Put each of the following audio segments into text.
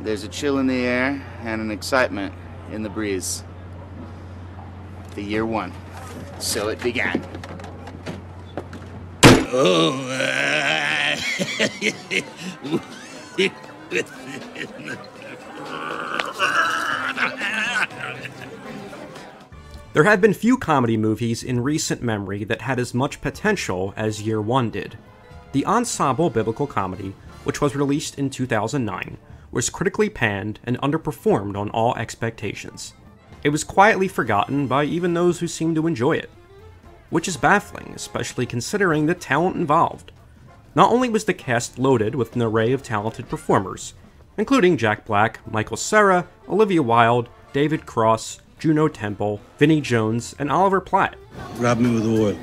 There's a chill in the air and an excitement in the breeze. The year one. So it began. Oh, There have been few comedy movies in recent memory that had as much potential as Year One did. The ensemble biblical comedy, which was released in 2009, was critically panned and underperformed on all expectations. It was quietly forgotten by even those who seemed to enjoy it, which is baffling, especially considering the talent involved. Not only was the cast loaded with an array of talented performers, including Jack Black, Michael Cera, Olivia Wilde, David Cross, Juno Temple, Vinnie Jones, and Oliver Platt. Grab me with oil.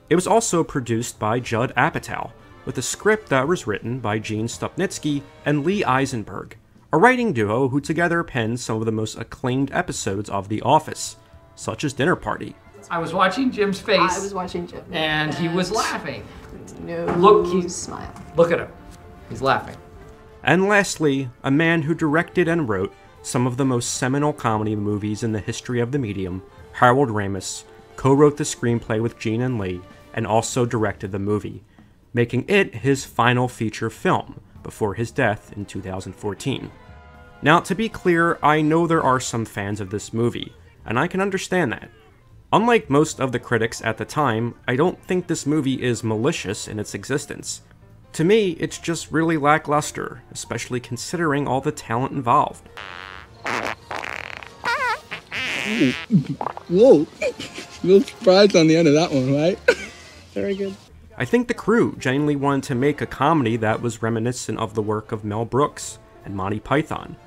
It was also produced by Judd Apatow, with a script that was written by Gene Stupnitsky and Lee Eisenberg, a writing duo who together penned some of the most acclaimed episodes of The Office, such as Dinner Party. I was watching Jim's face. I was watching Jim. And he was laughing. No smile. Look at him. He's laughing. And lastly, a man who directed and wrote some of the most seminal comedy movies in the history of the medium, Harold Ramis, co-wrote the screenplay with Gene and Lee, and also directed the movie, making it his final feature film before his death in 2014. Now, to be clear, I know there are some fans of this movie, and I can understand that. Unlike most of the critics at the time, I don't think this movie is malicious in its existence. To me, it's just really lackluster, especially considering all the talent involved. Whoa, little surprise on the end of that one, right? Very good. I think the crew genuinely wanted to make a comedy that was reminiscent of the work of Mel Brooks and Monty Python.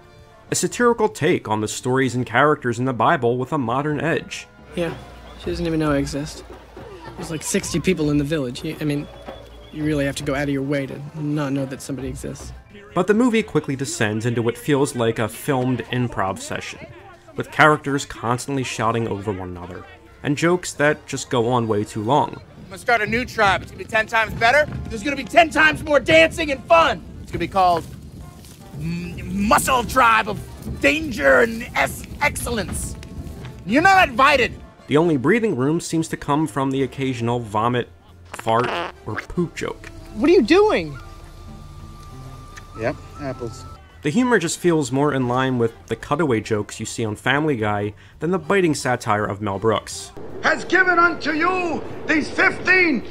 A satirical take on the stories and characters in the Bible with a modern edge. Yeah, she doesn't even know I exist. There's like 60 people in the village. I mean, you really have to go out of your way to not know that somebody exists. But the movie quickly descends into what feels like a filmed improv session, with characters constantly shouting over one another, and jokes that just go on way too long. I'm gonna start a new tribe. It's gonna be 10 times better. There's gonna be 10 times more dancing and fun. It's gonna be called Muscle Tribe of Danger and Excellence. You're not invited. The only breathing room seems to come from the occasional vomit, fart, or poop joke. What are you doing? Yep, apples. The humor just feels more in line with the cutaway jokes you see on Family Guy than the biting satire of Mel Brooks. Has given unto you these 15...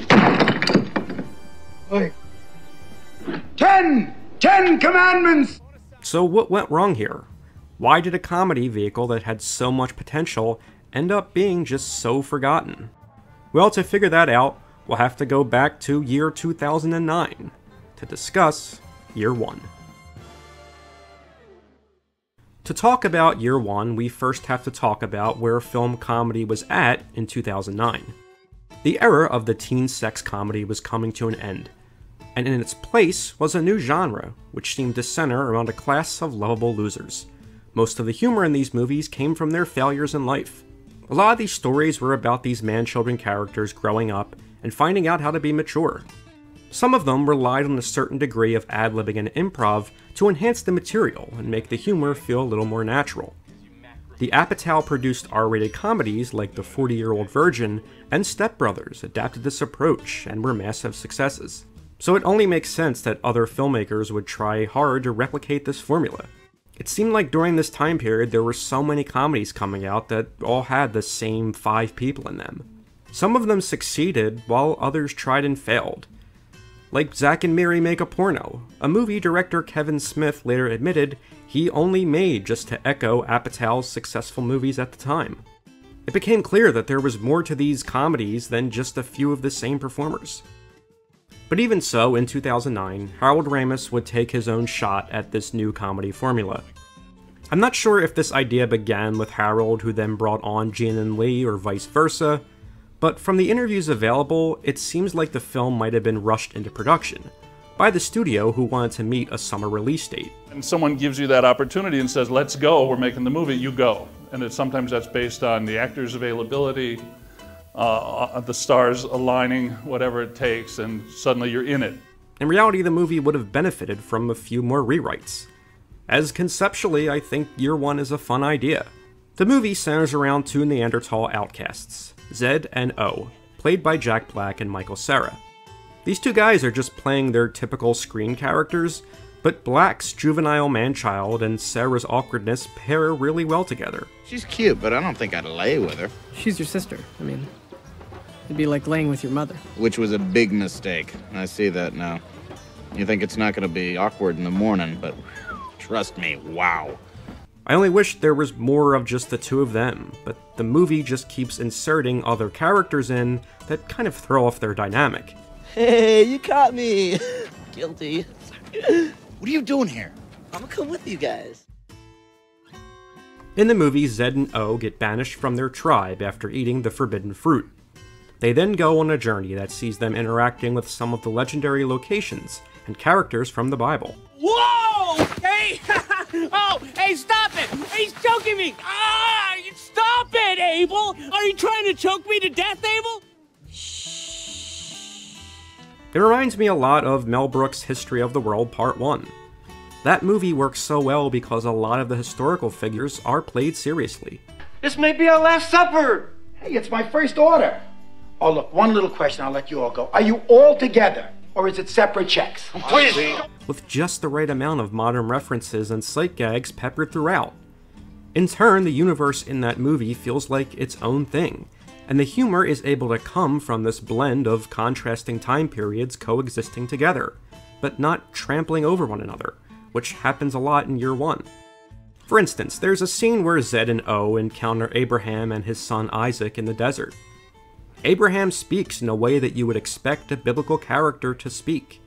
Wait. 10 commandments! So what went wrong here? Why did a comedy vehicle that had so much potential end up being just so forgotten? Well, to figure that out, we'll have to go back to year 2009 to discuss Year One. To talk about Year One, we first have to talk about where film comedy was at in 2009. The era of the teen sex comedy was coming to an end, and in its place was a new genre, which seemed to center around a class of lovable losers. Most of the humor in these movies came from their failures in life. A lot of these stories were about these man-children characters growing up and finding out how to be mature. Some of them relied on a certain degree of ad-libbing and improv to enhance the material and make the humor feel a little more natural. The Apatow-produced R-rated comedies like The 40-Year-Old Virgin and Step Brothers adapted this approach and were massive successes. So it only makes sense that other filmmakers would try hard to replicate this formula. It seemed like during this time period there were so many comedies coming out that all had the same 5 people in them. Some of them succeeded, while others tried and failed. Like Zack and Miri Make a Porno, a movie director Kevin Smith later admitted he only made just to echo Apatow's successful movies at the time. It became clear that there was more to these comedies than just a few of the same performers. But even so, in 2009, Harold Ramis would take his own shot at this new comedy formula. I'm not sure if this idea began with Harold, who then brought on Gene and Lee, or vice versa, but from the interviews available, it seems like the film might have been rushed into production by the studio who wanted to meet a summer release date. And someone gives you that opportunity and says, let's go, we're making the movie, you go. And sometimes that's based on the actor's availability, the stars aligning, whatever it takes, and suddenly you're in it. In reality, the movie would have benefited from a few more rewrites, as conceptually, I think Year One is a fun idea. The movie centers around two Neanderthal outcasts, Zed and O, played by Jack Black and Michael Cera. These two guys are just playing their typical screen characters, but Black's juvenile man-child and Cera's awkwardness pair really well together. She's cute, but I don't think I'd lay with her. She's your sister. I mean, it'd be like laying with your mother. Which was a big mistake. I see that now. You think it's not gonna be awkward in the morning, but trust me, wow. I only wish there was more of just the two of them, but the movie just keeps inserting other characters in that kind of throw off their dynamic. Hey, you caught me. Guilty. What are you doing here? I'm gonna come with you guys. In the movie, Zed and O get banished from their tribe after eating the forbidden fruit. They then go on a journey that sees them interacting with some of the legendary locations and characters from the Bible. Whoa! Hey! Oh, hey, stop it! He's choking me! Ah! Stop it, Abel! Are you trying to choke me to death, Abel? It reminds me a lot of Mel Brooks' History of the World Part 1. That movie works so well because a lot of the historical figures are played seriously. This may be our last supper. Hey, it's my first order. Oh, look, one little question, I'll let you all go. Are you all together, or is it separate checks? Please. With just the right amount of modern references and sight gags peppered throughout. In turn, the universe in that movie feels like its own thing, and the humor is able to come from this blend of contrasting time periods coexisting together, but not trampling over one another, which happens a lot in Year One. For instance, there's a scene where Zed and O encounter Abraham and his son Isaac in the desert. Abraham speaks in a way that you would expect a biblical character to speak,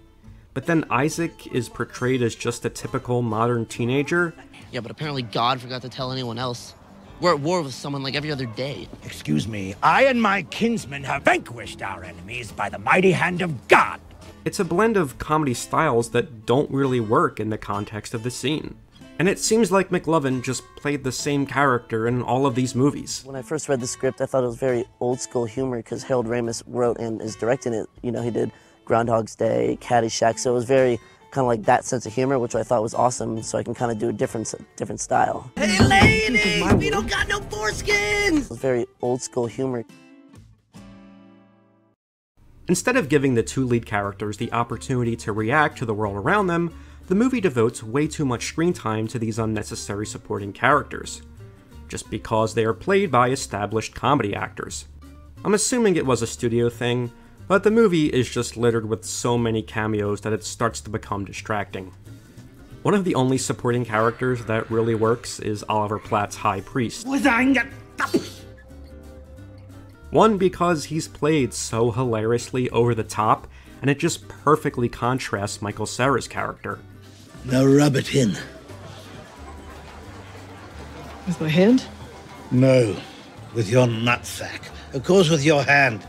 but then Isaac is portrayed as just a typical modern teenager. Yeah, but apparently God forgot to tell anyone else. We're at war with someone like every other day. Excuse me, I and my kinsmen have vanquished our enemies by the mighty hand of God. It's a blend of comedy styles that don't really work in the context of the scene. And it seems like McLovin just played the same character in all of these movies. When I first read the script, I thought it was very old school humor because Harold Ramis wrote and is directing it. You know, he did Groundhog's Day, Caddyshack, so it was very kind of like that sense of humor, which I thought was awesome, so I can kind of do a different style. Hey, ladies, we don't got no foreskins! It was very old school humor. Instead of giving the two lead characters the opportunity to react to the world around them, the movie devotes way too much screen time to these unnecessary supporting characters, just because they are played by established comedy actors. I'm assuming it was a studio thing, but the movie is just littered with so many cameos that it starts to become distracting. One of the only supporting characters that really works is Oliver Platt's High Priest. One, because he's played so hilariously over the top, and it just perfectly contrasts Michael Cera's character. Now rub it in. With my hand? No, with your nutsack. Of course with your hand.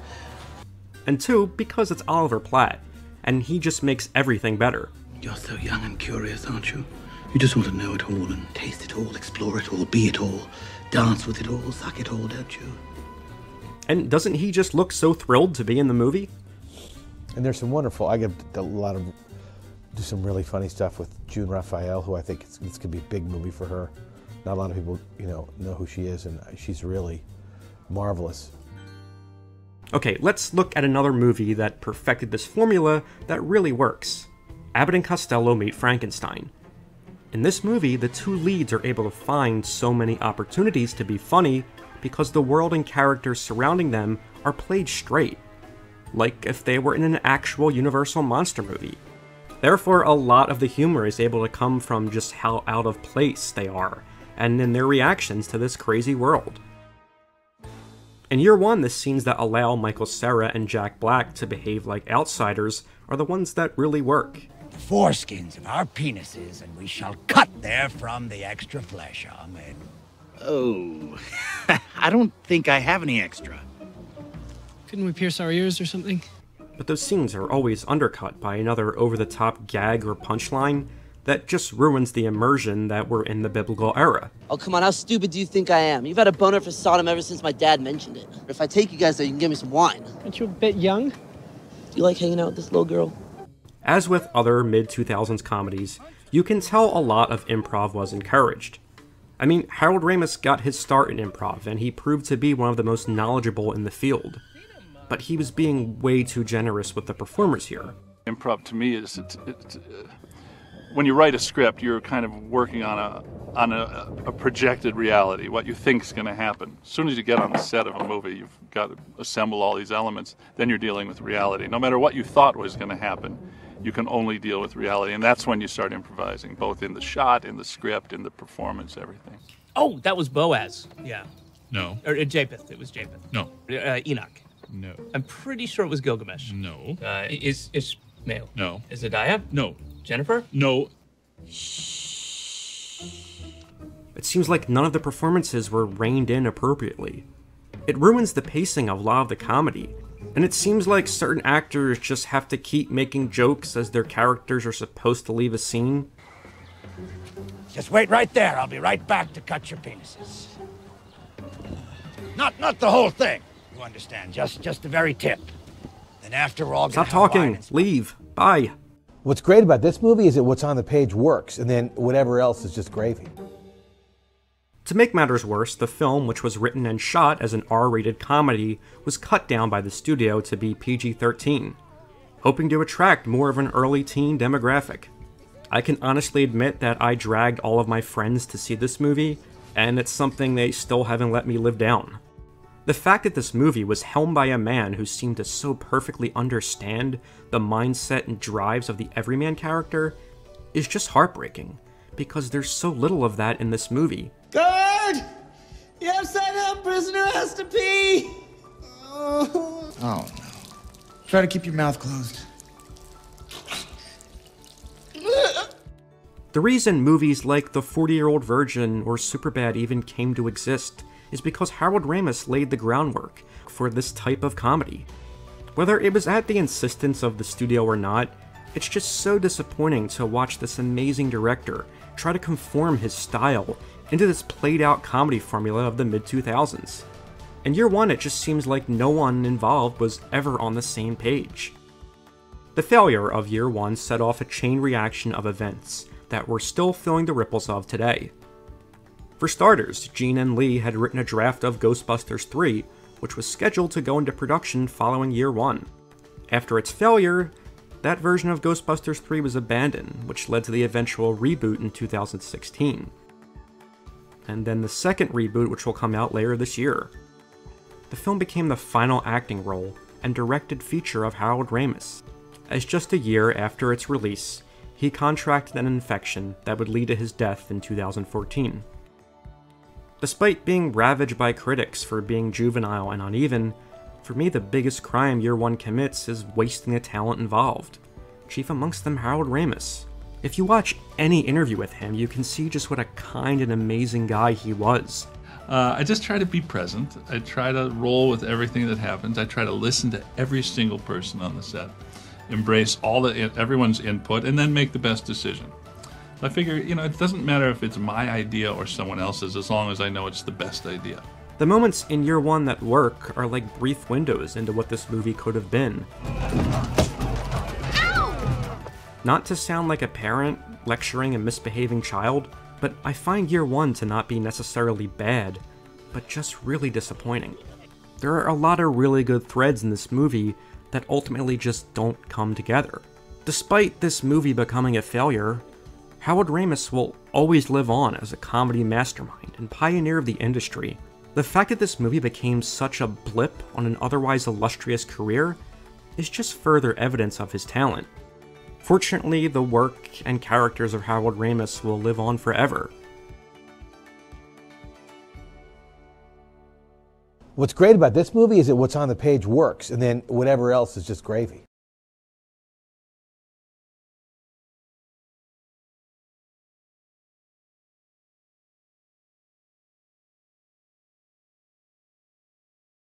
And two, because it's Oliver Platt, and he just makes everything better. You're so young and curious, aren't you? You just want to know it all and taste it all, explore it all, be it all, dance with it all, suck it all, don't you? And doesn't he just look so thrilled to be in the movie? And there's some wonderful, I get a lot of, do some really funny stuff with June Raphael, who I think it's gonna be a big movie for her. Not a lot of people, know who she is, and she's really marvelous. Okay, let's look at another movie that perfected this formula that really works. Abbott and Costello Meet Frankenstein. In this movie, the two leads are able to find so many opportunities to be funny because the world and characters surrounding them are played straight, like if they were in an actual Universal monster movie. Therefore, a lot of the humor is able to come from just how out of place they are, and in their reactions to this crazy world. In Year One, the scenes that allow Michael Cera and Jack Black to behave like outsiders are the ones that really work. The foreskins of our penises, and we shall cut therefrom the extra flesh. Amen. Oh, I don't think I have any extra. Couldn't we pierce our ears or something? But those scenes are always undercut by another over-the-top gag or punchline that just ruins the immersion that we're in the biblical era. Oh, come on, how stupid do you think I am? You've had a boner for Sodom ever since my dad mentioned it. If I take you guys there, you can give me some wine. Aren't you a bit young? Do you like hanging out with this little girl? As with other mid-2000s comedies, you can tell a lot of improv was encouraged. I mean, Harold Ramis got his start in improv, and he proved to be one of the most knowledgeable in the field. But he was being way too generous with the performers here. Improv to me is, when you write a script, you're kind of working on a projected reality, what you think is going to happen. As soon as you get on the set of a movie, you've got to assemble all these elements, then you're dealing with reality. No matter what you thought was going to happen, you can only deal with reality, and that's when you start improvising, both in the shot, in the script, in the performance, everything. Oh, that was Boaz. Yeah. No. Or Japheth. It was Japheth. No. Enoch. No. I'm pretty sure it was Gilgamesh. No. Is Ismail? No. Is Adiah? No. Jennifer? No. It seems like none of the performances were reined in appropriately. It ruins the pacing of a lot of the comedy, and it seems like certain actors just have to keep making jokes as their characters are supposed to leave a scene. Just wait right there. I'll be right back to cut your penises. Not the whole thing, you understand. Just the very tip. Then after we're all gonna Stop have wine talking. and- Leave. Bye. What's great about this movie is that what's on the page works, and then whatever else is just gravy. To make matters worse, the film, which was written and shot as an R-rated comedy, was cut down by the studio to be PG-13, hoping to attract more of an early teen demographic. I can honestly admit that I dragged all of my friends to see this movie, and it's something they still haven't let me live down. The fact that this movie was helmed by a man who seemed to so perfectly understand the mindset and drives of the everyman character is just heartbreaking, because there's so little of that in this movie. Guard! The upside down prisoner has to pee! Oh, no. Try to keep your mouth closed. The reason movies like The 40-Year-Old Virgin or Superbad even came to exist is because Harold Ramis laid the groundwork for this type of comedy. Whether it was at the insistence of the studio or not, it's just so disappointing to watch this amazing director try to conform his style into this played-out comedy formula of the mid-2000s. In Year One, it just seems like no one involved was ever on the same page. The failure of Year One set off a chain reaction of events that we're still feeling the ripples of today. For starters, Gene and Lee had written a draft of Ghostbusters 3, which was scheduled to go into production following Year One. After its failure, that version of Ghostbusters 3 was abandoned, which led to the eventual reboot in 2016. And then the second reboot, which will come out later this year. The film became the final acting role and directed feature of Harold Ramis, as just a year after its release, he contracted an infection that would lead to his death in 2014. Despite being ravaged by critics for being juvenile and uneven, for me the biggest crime Year One commits is wasting the talent involved, chief amongst them Harold Ramis. If you watch any interview with him, you can see just what a kind and amazing guy he was. I just try to be present. I try to roll with everything that happens. I try to listen to every single person on the set, embrace everyone's input, and then make the best decision. I figure, it doesn't matter if it's my idea or someone else's, as long as I know it's the best idea. The moments in Year One that work are like brief windows into what this movie could have been. Ow! Not to sound like a parent lecturing a misbehaving child, but I find Year One to not be necessarily bad, but just really disappointing. There are a lot of really good threads in this movie that ultimately just don't come together. Despite this movie becoming a failure, Harold Ramis will always live on as a comedy mastermind and pioneer of the industry. The fact that this movie became such a blip on an otherwise illustrious career is just further evidence of his talent. Fortunately, the work and characters of Harold Ramis will live on forever. What's great about this movie is that what's on the page works, and then whatever else is just gravy.